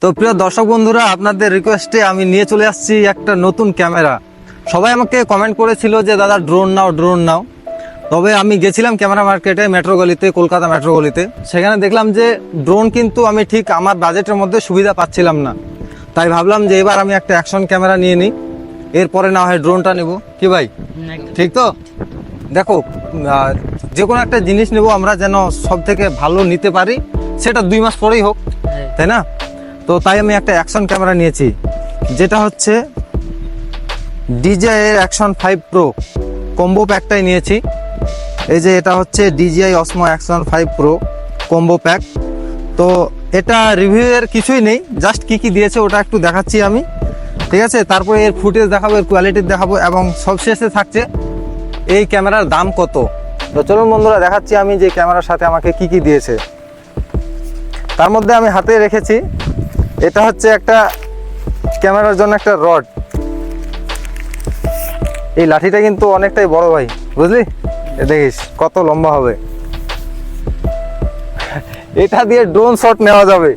তো প্রিয় দর্শক বন্ধুরা, আপনাদের রিকোয়েস্টে আমি নিয়ে চলে আসছি একটা নতুন ক্যামেরা। সবাই আমাকে কমেন্ট করেছিল যে দাদা ড্রোন নাও। তবে আমি গেছিলাম ক্যামেরা মার্কেটে, মেট্রো গলিতে, কলকাতা মেট্রো গলিতে। সেখানে দেখলাম যে ড্রোন কিন্তু আমি ঠিক আমার বাজেটের মধ্যে সুবিধা পাচ্ছিলাম না। তাই ভাবলাম যে এবার আমি একটা অ্যাকশন ক্যামেরা নিয়ে নিই, এরপরে না হয় ড্রোনটা নেব। কি ভাই, ঠিক তো? দেখো, যে কোনো একটা জিনিস নেব আমরা যেন সব থেকে ভালো নিতে পারি, সেটা 2 মাস পরেই হোক, তাই না? তো তাই আমি একটা অ্যাকশন ক্যামেরা নিয়েছি, যেটা হচ্ছে DJI অ্যাকশন 5 Pro কম্বো প্যাকটাই নিয়েছি। এই যে এটা হচ্ছে DJI Osmo Action 5 Pro combo pack. তো এটা রিভিউয়ের কিছুই নেই, জাস্ট কি দিয়েছে ওটা একটু দেখাচ্ছি আমি, ঠিক আছে? তারপরে এর ফুটেজ দেখাবো, এর কোয়ালিটি দেখাবো, এবং সবশেষে থাকছে এই ক্যামেরার দাম কত। তো চলুন বন্ধুরা, দেখাচ্ছি আমি যে ক্যামেরার সাথে আমাকে কি দিয়েছে। তার মধ্যে আমি হাতে রেখেছি, এটা হচ্ছে একটা ক্যামেরার জন্য একটা রড। এই লাঠিটা কিন্তু অনেকটাই বড় ভাই, বুঝলি? দেখিস কত লম্বা হবে। এটা দিয়ে ড্রোন শট নেওয়া যাবে,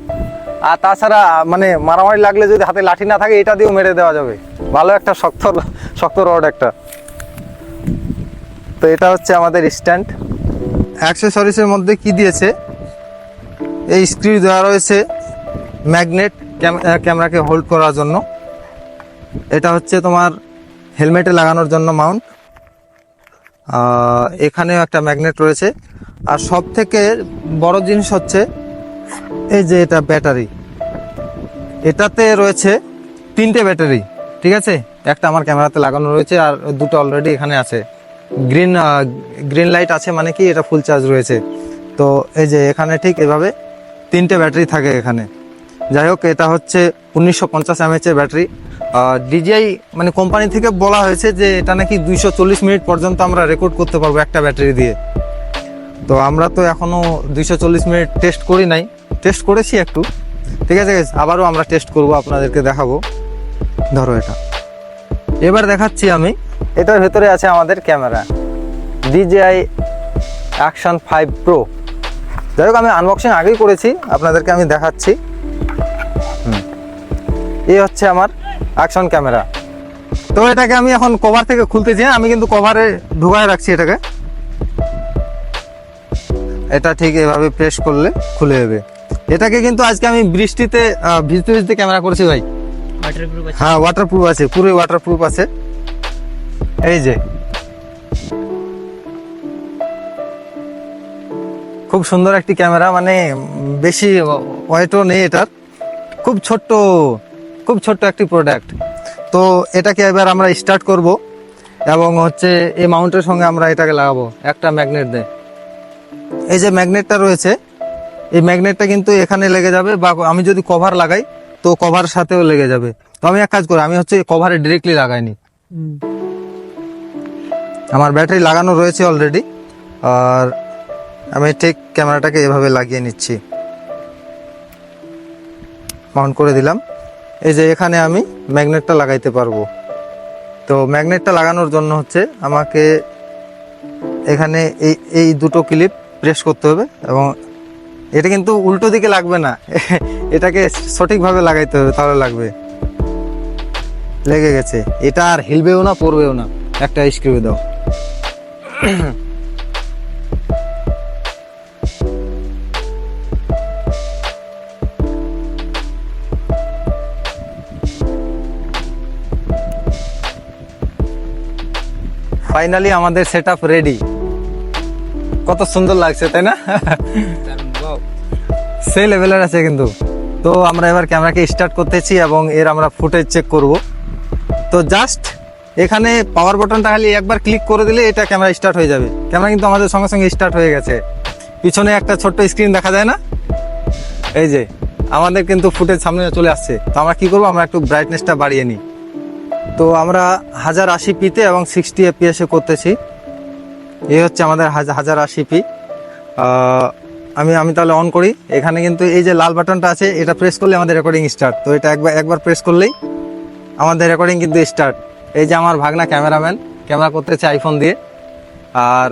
আর তাছাড়া মানে মারামারি লাগলে যদি হাতে লাঠি না থাকে, এটা দিয়েও মেরে দেওয়া যাবে। ভালো একটা শক্ত রড একটা। তো এটা হচ্ছে আমাদের স্ট্যান্ড। অ্যাক্সেসরিজের মধ্যে কি দিয়েছে, এই স্ক্রু দেওয়া রয়েছে ম্যাগনেট ক্যামেরাকে হোল্ড করার জন্য। এটা হচ্ছে তোমার হেলমেটে লাগানোর জন্য মাউন্ট। এখানেও একটা ম্যাগনেট রয়েছে। আর সব থেকে বড় জিনিস হচ্ছে এই যে এটা ব্যাটারি। এটাতে রয়েছে 3টে ব্যাটারি, ঠিক আছে? একটা আমার ক্যামেরাতে লাগানো রয়েছে, আর 2টো অলরেডি এখানে আছে। গ্রিন লাইট আছে, মানে কি এটা ফুল চার্জ রয়েছে। তো এই যে এখানে ঠিক এভাবে 3টে ব্যাটারি থাকে এখানে। যাই হোক, এটা হচ্ছে 1950 mAh এর ব্যাটারি। DJI মানে কোম্পানি থেকে বলা হয়েছে যে এটা নাকি 240 মিনিট পর্যন্ত আমরা রেকর্ড করতে পারবো একটা ব্যাটারি দিয়ে। তো আমরা তো এখনো 240 মিনিট টেস্ট করি নাই, টেস্ট করেছি একটু, ঠিক আছে? আবারও আমরা টেস্ট করব, আপনাদেরকে দেখাবো। ধরো এটা, এবার দেখাচ্ছি আমি। এটার ভেতরে আছে আমাদের ক্যামেরা DJI Action 5 Pro। যাই হোক, আমি আনবক্সিং আগেই করেছি, আপনাদেরকে আমি দেখাচ্ছি। এই হচ্ছে আমার অ্যাকশন ক্যামেরা। তো এটাকে আমি এখন কভার থেকে খুলতেছি। আমি কিন্তু কভারে ঢুকায় রাখছি এটাকে। এটা ঠিক এভাবে প্রেস করলে খুলে যাবে। এটাকে কিন্তু আজকে আমি বৃষ্টিতে ভিজতে ক্যামেরা করেছি ভাই। হ্যাঁ, ওয়াটারপ্রুফ আছে, পুরোই ওয়াটারপ্রুফ আছে। এই যে খুব সুন্দর একটি ক্যামেরা, মানে বেশি ওয়েটও নেই এটার, খুব ছোট্ট একটি প্রোডাক্ট। তো এটাকে এবার আমরা স্টার্ট করব, এবং হচ্ছে এই মাউন্টের সঙ্গে আমরা এটাকে লাগাবো একটা ম্যাগনেট দিয়ে। এই যে ম্যাগনেটটা রয়েছে, এই ম্যাগনেটটা কিন্তু এখানে লেগে যাবে, বা আমি যদি কভার লাগাই তো কভার সাথেও লেগে যাবে। তো আমি এক কাজ করি, আমি হচ্ছে কভারে ডিরেক্টলি লাগাইনি, আমার ব্যাটারি লাগানো রয়েছে অলরেডি। আর আমি ঠিক ক্যামেরাটাকে এভাবে লাগিয়ে নিচ্ছি, মাউন্ট করে দিলাম। এই যে এখানে আমি ম্যাগনেটটা লাগাইতে পারবো। তো ম্যাগনেটটা লাগানোর জন্য হচ্ছে আমাকে এখানে এই 2টো ক্লিপ প্রেস করতে হবে, এবং এটা কিন্তু উল্টো দিকে লাগবে না, এটাকে সঠিকভাবে লাগাইতে হবে, তাহলে লাগবে। লেগে গেছে, এটা আর হিলবেও না, পড়বেও না। একটা স্ক্রু দাও। ফাইনালি আমাদের সেটআপ রেডি। কত সুন্দর লাগছে, তাই না? সেই লেভেলের আছে কিন্তু। তো আমরা এবার ক্যামেরাকে স্টার্ট করতেছি, এবং এর আমরা ফুটেজ চেক করব। তো জাস্ট এখানে পাওয়ার বাটনটা খালি একবার ক্লিক করে দিলে এটা ক্যামেরা স্টার্ট হয়ে যাবে। ক্যামেরা কিন্তু আমাদের সঙ্গে সঙ্গে স্টার্ট হয়ে গেছে। পিছনে একটা ছোট্ট স্ক্রিন দেখা যায় না, এই যে আমাদের কিন্তু ফুটেজ সামনে চলে আসছে। তো আমরা কি করব, আমরা একটু ব্রাইটনেসটা বাড়িয়ে নিই। তো আমরা 1080p এবং 60 fps এ করতেছি। এই হচ্ছে আমাদের 1080p। আমি তাহলে অন করি। এখানে কিন্তু এই যে লাল বাটনটা আছে, এটা প্রেস করলে আমাদের রেকর্ডিং স্টার্ট। তো এটা একবার প্রেস করলেই আমাদের রেকর্ডিং কিন্তু স্টার্ট। এই যে আমার ভাগনা ক্যামেরাম্যান ক্যামেরা করতেছে আইফোন দিয়ে, আর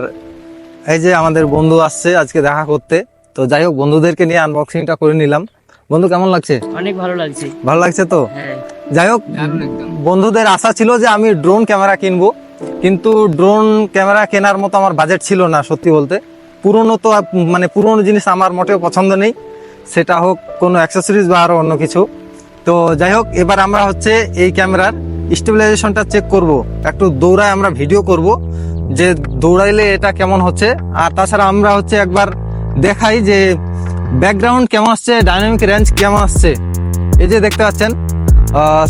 এই যে আমাদের বন্ধু আসছে আজকে দেখা করতে। তো যাই হোক, বন্ধুদেরকে নিয়ে আনবক্সিংটা করে নিলাম। বন্ধু কেমন লাগছে? অনেক ভালো লাগছে। ভালো লাগছে তো? হ্যাঁ, যাই হোক, বন্ধুদের আশা ছিল যে আমি ড্রোন ক্যামেরা কিনবো, কিন্তু ড্রোন ক্যামেরা কেনার মতো আমার বাজেট ছিল না সত্যি বলতে। পুরনো তো মানে পুরনো জিনিস আমার মোটেও পছন্দ নেই, সেটা হোক কোনো অ্যাক্সেসরিজ বা আরও অন্য কিছু। তো যাই হোক, এবার আমরা হচ্ছে এই ক্যামেরার স্টেবিলাইজেশনটা চেক করব, একটু দৌড়ায় আমরা ভিডিও করব যে দৌড়াইলে এটা কেমন হচ্ছে। আর তাছাড়া আমরা হচ্ছে একবার দেখাই যে ব্যাকগ্রাউন্ড কেমন আসছে, ডাইনামিক রেঞ্জ কেমন আসছে। এই যে দেখতে পাচ্ছেন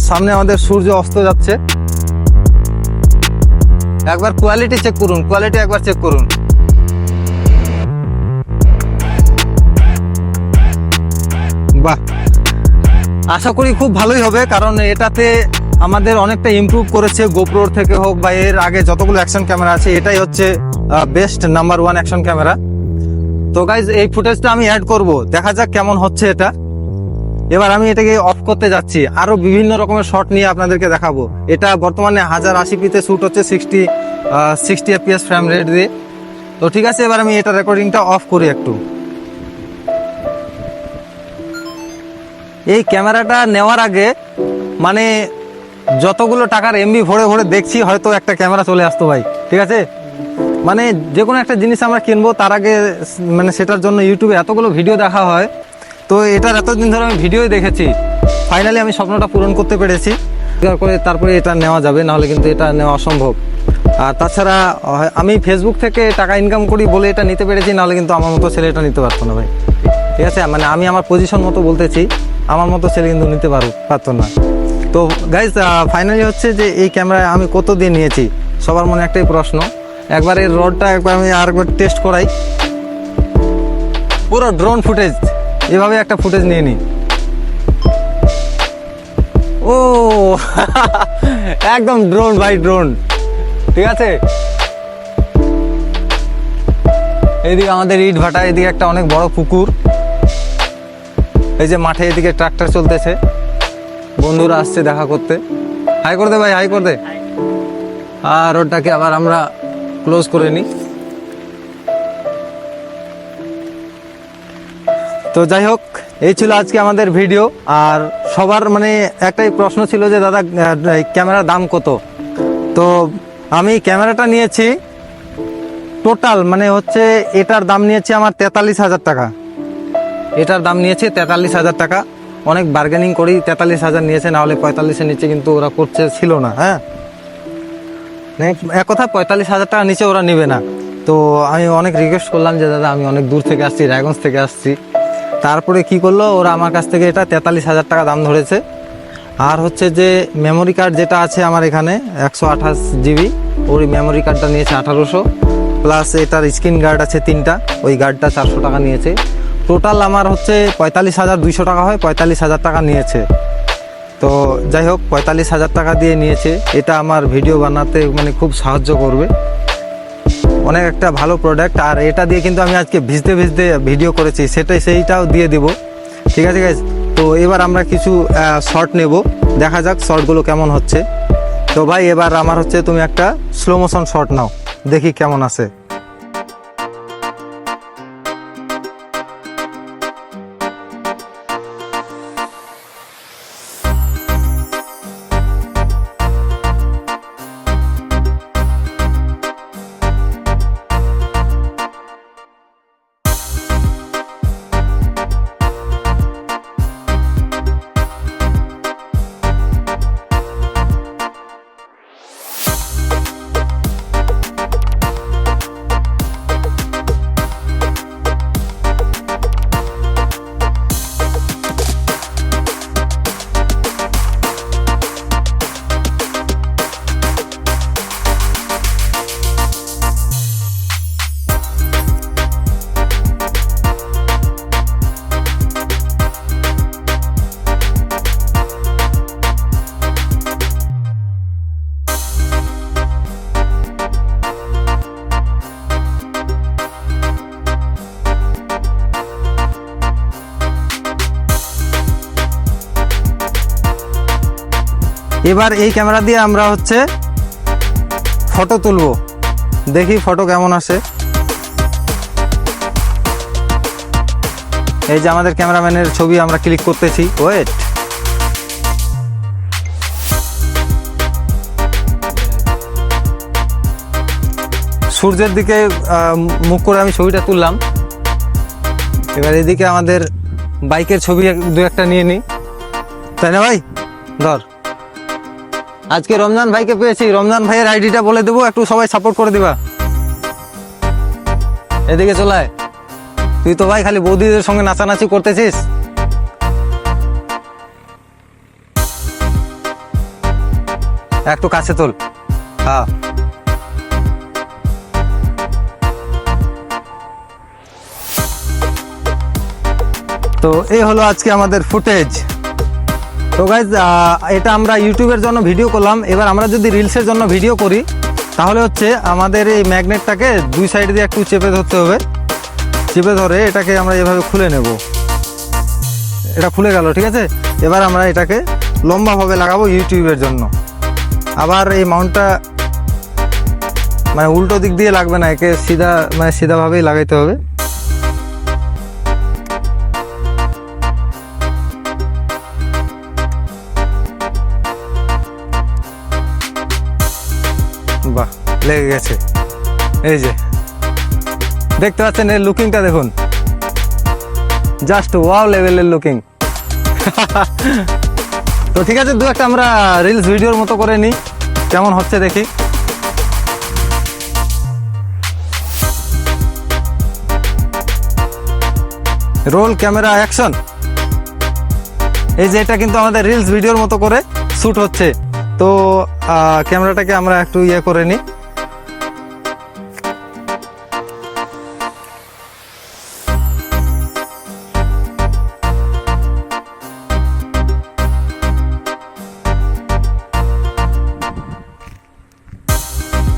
সামনে আমাদের সূর্য অস্ত যাচ্ছে। একবার কোয়ালিটি চেক করুন, কোয়ালিটি একবার চেক করুন। বাহ, আশা করি খুব ভালোই হবে, কারণ এটাতে আমাদের অনেকটা ইমপ্রুভ করেছে গোপ্রোর থেকে হোক বা এর আগে যতগুলো অ্যাকশন ক্যামেরা আছে, এটাই হচ্ছে বেস্ট নাম্বার 1 অ্যাকশন ক্যামেরা। তো গাইজ এই ফুটেজটা আমি অ্যাড করব, দেখা যাক কেমন হচ্ছে এটা। এবার আমি এটাকে অফ করতে যাচ্ছি, আরো বিভিন্ন রকমের শট নিয়ে আপনাদেরকে দেখাবো। এটা বর্তমানে 1080p-তে শ্যুট হচ্ছে 60 fps ফ্রেম রেট দিয়ে। তো ঠিক আছে, এবার আমি এটা রেকর্ডিংটা অফ করি একটু। এই ক্যামেরাটা নেওয়ার আগে মানে যতগুলো টাকার এমবি ভরে ভরে দেখছি, হয়তো একটা ক্যামেরা চলে আসতো ভাই, ঠিক আছে। মানে যে কোনো একটা জিনিস আমরা কিনবো তার আগে মানে সেটার জন্য ইউটিউবে এতগুলো ভিডিও দেখা হয়। তো এটার এতদিন ধরে আমি ভিডিওই দেখেছি, ফাইনালি আমি স্বপ্নটা পূরণ করতে পেরেছি। তারপরে এটা নেওয়া যাবে, নাহলে কিন্তু এটা নেওয়া অসম্ভব। আর তাছাড়া আমি ফেসবুক থেকে টাকা ইনকাম করি বলে এটা নিতে পেরেছি, নাহলে কিন্তু আমার মতো ছেলে এটা নিতে পারতো না ভাই, ঠিক আছে। মানে আমি আমার পজিশন মতো বলতেছি, আমার মতো ছেলে কিন্তু নিতে পারতো না। তো গাইজ ফাইনালি হচ্ছে যে এই ক্যামেরা আমি কত দিয়ে নিয়েছি, সবার মনে একটাই প্রশ্ন। একবার এর রডটা আমি আরেকবার টেস্ট করাই, পুরো ড্রোন ফুটেজ, এভাবে একটা ফুটেজ নিয়ে নিই। ও একদম ড্রোন ভাই, ড্রোন, ঠিক আছে। এইদিকে আমাদের ইট ভাটা, এদিকে একটা অনেক বড় পুকুর, এই যে মাঠে এদিকে ট্রাক্টর চলতেছে, বন্ধুরা আসছে দেখা করতে। হাই করে দে ভাই, হাই করে দে। আর রোডটাকে আবার আমরা ক্লোজ করে নিই। তো যাই হোক, এই ছিল আজকে আমাদের ভিডিও। আর সবার মানে একটাই প্রশ্ন ছিল যে দাদা ক্যামেরার দাম কত। তো আমি ক্যামেরাটা নিয়েছি টোটাল মানে হচ্ছে এটার দাম নিয়েছি আমার 43,000 টাকা। এটার দাম নিয়েছে 43,000 টাকা। অনেক বার্গেনিং করি 43,000 নিয়েছে, না হলে 45-এর নিচে কিন্তু ওরা করছে ছিল না। হ্যাঁ, এক কথা 45,000 টাকা নিচে ওরা নেবে না। তো আমি অনেক রিকোয়েস্ট করলাম যে দাদা আমি অনেক দূর থেকে আসছি, রায়গঞ্জ থেকে আসছি। তারপরে কি করলো ওরা আমার কাছ থেকে এটা 43,000 টাকা দাম ধরেছে। আর হচ্ছে যে মেমোরি কার্ড যেটা আছে আমার এখানে 128 GB, ওই মেমোরি কার্ডটা নিয়েছে 1800, প্লাস এটার স্ক্রিন গার্ড আছে 3টা, ওই গার্ডটা 400 টাকা নিয়েছে। টোটাল আমার হচ্ছে 45,200 টাকা হয়, 45,000 টাকা নিয়েছে। তো যাই হোক, 45,000 টাকা দিয়ে নিয়েছে। এটা আমার ভিডিও বানাতে মানে খুব সাহায্য করবে, অনেক একটা ভালো প্রোডাক্ট। আর এটা দিয়ে কিন্তু আমি আজকে ভিজতে ভিজতে ভিডিও করেছি, সেইটাও দিয়ে দেব, ঠিক আছে গাইজ। তো এবার আমরা কিছু শর্ট নেব, দেখা যাক শর্টগুলো কেমন হচ্ছে। তো ভাই এবার আমার হচ্ছে তুমি একটা স্লো মোশন শর্ট নাও, দেখি কেমন আছে। এবার এই ক্যামেরা দিয়ে আমরা হচ্ছে ফটো তুলবো, দেখি ফটো কেমন আসে। এই যে আমাদের ক্যামেরাম্যানের ছবি আমরা ক্লিক করতেছি, ওয়েট। সূর্যের দিকে মুখ করে আমি ছবিটা তুললাম। এবার এদিকে আমাদের বাইকের ছবি দু একটা নিয়ে নিই, তাই না ভাই? ধর, আজকে রমজান ভাইকে পেয়েছি, রমজান ভাইয়ের আইডিটা বলে দেবো, একটু সবাই সাপোর্ট করে দিবা। এদিকে চলায়, তুই তো ভাই খালি বৌদিদের সঙ্গে নাচানাচি করতেছিস। একটু কাছে তোল, হ্যাঁ। তো এই হলো আজকে আমাদের ফুটেজ। তো গাইজ, এটা আমরা ইউটিউবের জন্য ভিডিও করলাম। এবার আমরা যদি রিলসের জন্য ভিডিও করি তাহলে হচ্ছে আমাদের এই ম্যাগনেটটাকে দুই সাইড দিয়ে একটু চেপে ধরতে হবে। চেপে ধরে এটাকে আমরা এভাবে খুলে নেব। এটা খুলে গেল, ঠিক আছে। এবার আমরা এটাকে লম্বাভাবে লাগাবো ইউটিউবের জন্য। আবার এই মাউন্টটা মানে উল্টো দিক দিয়ে লাগবে না, একে সিধা মানে সিধাভাবেই লাগাইতে হবে। বাহ, লেগে গেছে। এই যে দেখতে পাচ্ছেন, এর লুকিংটা দেখুন, জাস্ট ওয়াও লেভেলের লুকিং। তো ঠিক আছে, দু একটা আমরা রিলস ভিডিওর মতো করে নিই, কেমন হচ্ছে দেখি। Roll camera action. এই যে এটা কিন্তু আমাদের রিলস ভিডিওর মতো করে শ্যুট হচ্ছে। তো ক্যামেরাটাকে আমরা একটু করে নিই।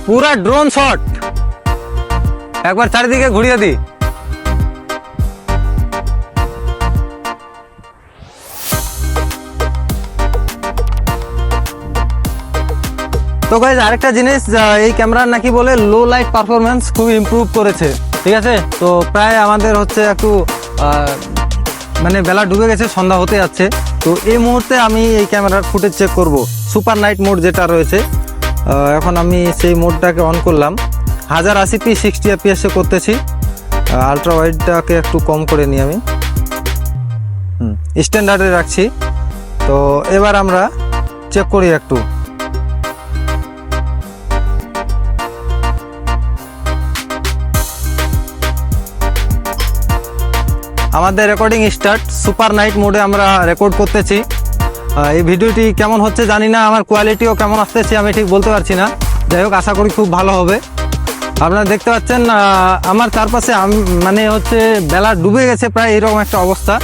পুরা ড্রোন শট, একবার চারিদিকে ঘুরিয়ে দিই। তো গাইজ, আরেকটা জিনিস, এই ক্যামেরার নাকি বলে লো লাইট পারফরমেন্স খুব ইমপ্রুভ করেছে, ঠিক আছে। তো প্রায় আমাদের হচ্ছে একটু মানে বেলা ডুবে গেছে, সন্ধ্যা হতে যাচ্ছে। তো এই মুহূর্তে আমি এই ক্যামেরার ফুটেজ চেক করব। সুপার নাইট মোড যেটা রয়েছে, এখন আমি সেই মোডটাকে অন করলাম। 1080p 60 fps করতেছি। আলট্রা ওয়াইডটাকে একটু কম করে নিই আমি, স্ট্যান্ডার্ডে রাখছি। তো এবার আমরা চেক করি একটু। আমাদের রেকর্ডিং স্টার্ট। সুপার নাইট মোডে আমরা রেকর্ড করতেছি। এই ভিডিওটি কেমন হচ্ছে জানি না, আমার কোয়ালিটিও কেমন আসতেছে আমি ঠিক বলতে পারছি না। যাই হোক, আশা করি খুব ভালো হবে। আপনারা দেখতে পাচ্ছেন আমার চারপাশে মানে হচ্ছে বেলা ডুবে গেছে প্রায়, এরকম একটা অবস্থা।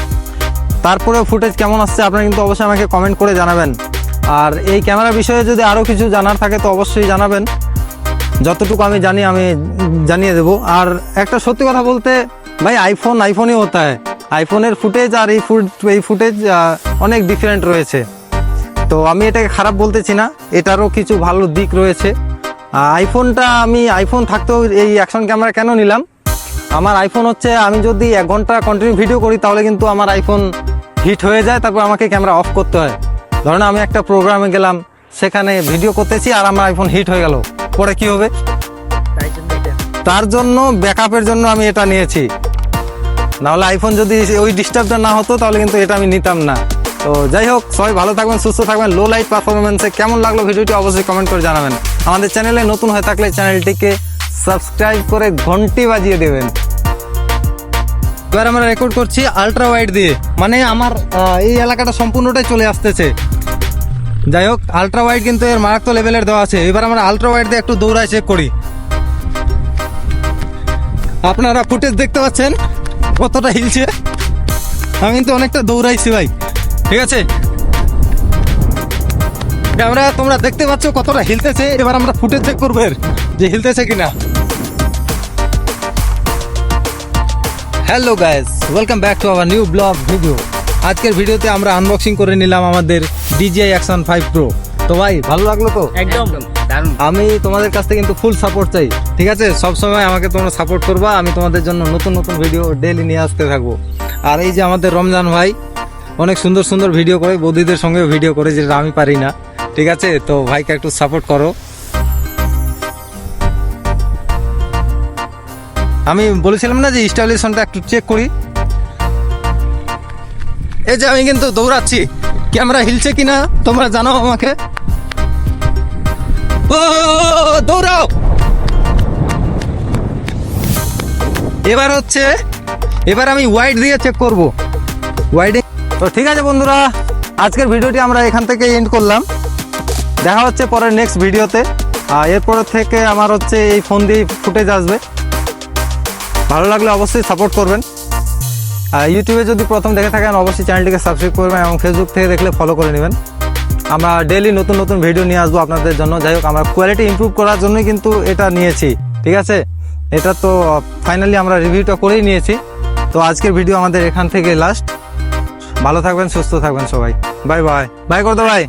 তারপরেও ফুটেজ কেমন আসছে আপনারা কিন্তু অবশ্যই আমাকে কমেন্ট করে জানাবেন। আর এই ক্যামেরা বিষয়ে যদি আরও কিছু জানার থাকে তো অবশ্যই জানাবেন। যতটুকু আমি জানি আমি জানিয়ে দেবো। আর একটা সত্যি কথা বলতে ভাই, আইফোনই হতা হয়। আইফোনের ফুটেজ আর এই ফুটেজ অনেক ডিফারেন্ট রয়েছে। তো আমি এটাকে খারাপ বলতেছি না, এটারও কিছু ভালো দিক রয়েছে। আমি আইফোন থাকতেও এই অ্যাকশন ক্যামেরা কেন নিলাম, আমার আইফোন হচ্ছে আমি যদি 1 ঘন্টা কন্টিনিউ ভিডিও করি তাহলে কিন্তু আমার আইফোন হিট হয়ে যায়, তারপর আমাকে ক্যামেরা অফ করতে হয়। ধরেন আমি একটা প্রোগ্রামে গেলাম, সেখানে ভিডিও করতেছি আর আমার আইফোন হিট হয়ে গেল, পরে কি হবে? তার জন্য ব্যাকআপের জন্য আমি এটা নিয়েছি। নাহলে আইফোন যদি ওই ডিস্টার্বটা না হতো তাহলে কিন্তু এটা আমি নিতাম না। তো যাই হোক, সবাই ভালো থাকবেন, সুস্থ থাকবেন। লো লাইট পারফরমেন্সে কেমন লাগলো ভিডিওটি অবশ্যই কমেন্ট করে জানাবেন। আমাদের চ্যানেলে নতুন হয়ে থাকলে চ্যানেলটিকে সাবস্ক্রাইব করে ঘন্টি বাজিয়ে দেবেন। এবার আমরা রেকর্ড করছি আলট্রা ওয়াইড দিয়ে, মানে আমার এই এলাকাটা সম্পূর্ণটাই চলে আসতেছে। যাই হোক, আলট্রা ওয়াইড কিন্তু এর মারাত্মক লেভেলের দেওয়া আছে। এবার আমরা আলট্রা ওয়াইড দিয়ে একটু দৌড়ায় চেক করি। আপনারা ফুটেজ দেখতে পাচ্ছেন কতটা হিলছে। আমি কিন্তু অনেকটা দৌড়াইছি ভাই, ঠিক আছে। ক্যামেরা তোমরা দেখতে পাচ্ছ কতটা হিলতেছে। এবার আমরা ফুটেজ চেক করবো এর যে হিলতেছে কিনা। Hello guys, welcome back to our new blog video. আজকের ভিডিওতে আমরা আনবক্সিং করে নিলাম আমাদের DJI Action 5 Pro। তো ভাই ভালো লাগলো তো? একদম দারুণ। আমি তোমাদের কাছ থেকে কিন্তু ফুল সাপোর্ট চাই, ঠিক আছে? সব সময় আমাকে তোমরা সাপোর্ট করবা, আমি তোমাদের জন্য নতুন নতুন ভিডিও ডেইলি নিয়ে আসতে থাকবো। আর এই যে আমাদের রমজান ভাই অনেক সুন্দর সুন্দর ভিডিও করে, বৌদিদের সঙ্গে ভিডিও করে, যেটা আমি পারি না, ঠিক আছে? তো ভাইকে একটু সাপোর্ট করো। আমি বলেছিলাম না যে স্টাইলিশনটা একটু চেক করি। এই যে আমি কিন্তু দৌড়াচ্ছি, ক্যামেরা হিলছে কিনা তোমরা জানাও আমাকে। ও দৌড়াও। এবার আমি ওয়াইড দিয়ে চেক করব, ওয়াইডিং। তো ঠিক আছে বন্ধুরা, আজকের ভিডিওটি আমরা এখান থেকে এন্ড করলাম। দেখা হচ্ছে পরের নেক্সট ভিডিওতে। আর এরপর থেকে আমার হচ্ছে এই ফোন দিয়ে ফুটেজ আসবে। ভালো লাগলে অবশ্যই সাপোর্ট করবেন। আর ইউটিউবে যদি প্রথম দেখে থাকেন অবশ্যই চ্যানেলটিকে সাবস্ক্রাইব করবেন, এবং ফেসবুক থেকে দেখলে ফলো করে নেবেন। আমরা ডেইলি নতুন নতুন ভিডিও নিয়ে আসবো আপনাদের জন্য। যাই হোক, আমরা কোয়ালিটি ইমপ্রুভ করার জন্যই কিন্তু এটা নিয়েছি, ঠিক আছে? এটা তো ফাইনালি আমরা রিভিউটা করেই নিয়েছি। তো আজকের ভিডিও আমাদের এখান থেকে লাস্ট। ভালো থাকবেন, সুস্থ থাকবেন সবাই। Bye bye. বাই করে দাও ভাই।